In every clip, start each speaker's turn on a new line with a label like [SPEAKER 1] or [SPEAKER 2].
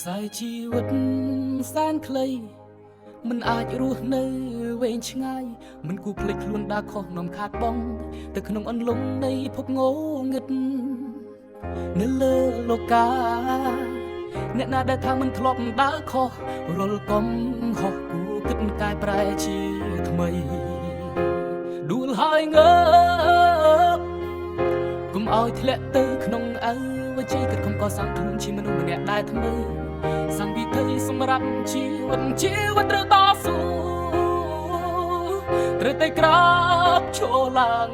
[SPEAKER 1] ខ្សែជីវិតសែនខ្លីមិនអាចរស់នៅវែងឆ្ងាយមិនគូភ្លេចខ្លួនដើរខុសនាំខាតបងទៅក្នុងអន្លង់នៃភពងងឹតនៅលើលោកាអ្នកណាដែលថាមិនធ្លាប់ដើរខុសរលកំហុសគួរគិតកែប្រែជាថ្មីដួលហើយងើបកុំឲ្យធ្លាក់ទៅក្នុងអវជ័យគិតខំកសាងខ្លួនជាមនុស្សម្នាក់ដែលថ្មីសង្វិធីសម្រាប់ជីវិតត្រូវតស៊ូត្រូវតែក្រាបឈរឡើង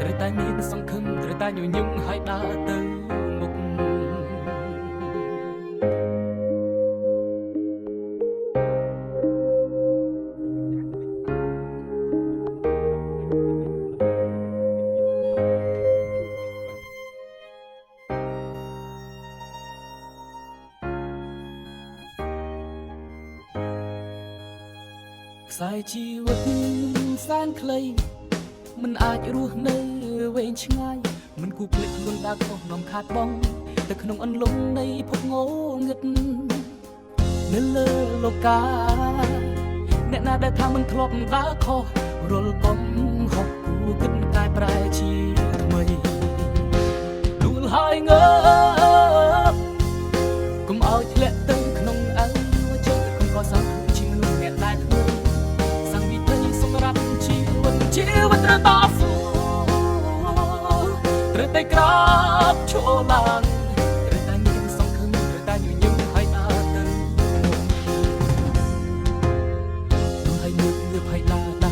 [SPEAKER 1] ត្រូវតែមានសង្ឃឹមត្រូវតែញញឹមឲ្យដើរទៅមុខខ្សែជីវិតសែនខ្លីមិនអាចរស់នៅវែងឆ្ងាយមិនគូភ្លេចខ្លួនដើរខុសនាំខាតបងទៅក្នុងអន្លង់នៃភពងងឹតនៅលើលោកាអ្នកណាដែលថាមិនធ្លាប់ដើរខុសរលកំហុសគួរគិតកែប្រែជាថ្មីដួលហើយងើបកុំឲ្យធ្លាក់ទៅក្នុងអវជ័យគំកសាងខ្លួនជាមនុស្សអ្នកដែលធ្វើសម្រាប់ជីវិតត្រូវតស៊ូត្រូវតែក្រាបឈរឡើងត្រូវតែមានសង្ឃឹមត្រូវតែញញឹមឲ្យដើរទៅទោះឲ្យងើបឲ្យដើរទៅ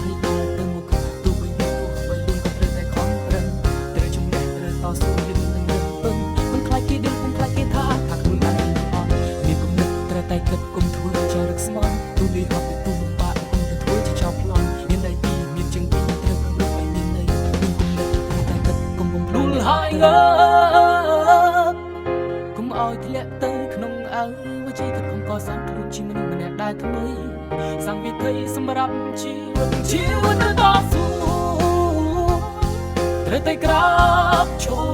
[SPEAKER 1] មុខទោះបីលំក៏ត្រូវតែខំប្រឹងត្រូវជំនះត្រូវតស៊ូយឺននឹងពឹងមិនខ្លាចគេដឹងមិនខ្លាចគេថាខ្លួនឯងអត់មានគំនិតត្រូវតែគិតគុំធ្វើចរិតស្មោះទូលីហប់ទៅទូលំបាកគុំទៅធ្វើជាចោលប្លន់មានដៃពីរមានជើងពីរត្រូវរំលឹកឲ្យមានន័យមានគំនិតត្រូវតែគិតគុំបំភ្លូលហើយងើបគុំឲ្យធ្លាក់ទៅក្នុងអវជ័យគិតគុំកសាងខ្លួនជាមនុស្សម្នាក់ដែលថ្មីសង្វិធីសម្រាប់ជីវិតត្រូវតស៊ូត្រូវតែក្រាបឈរ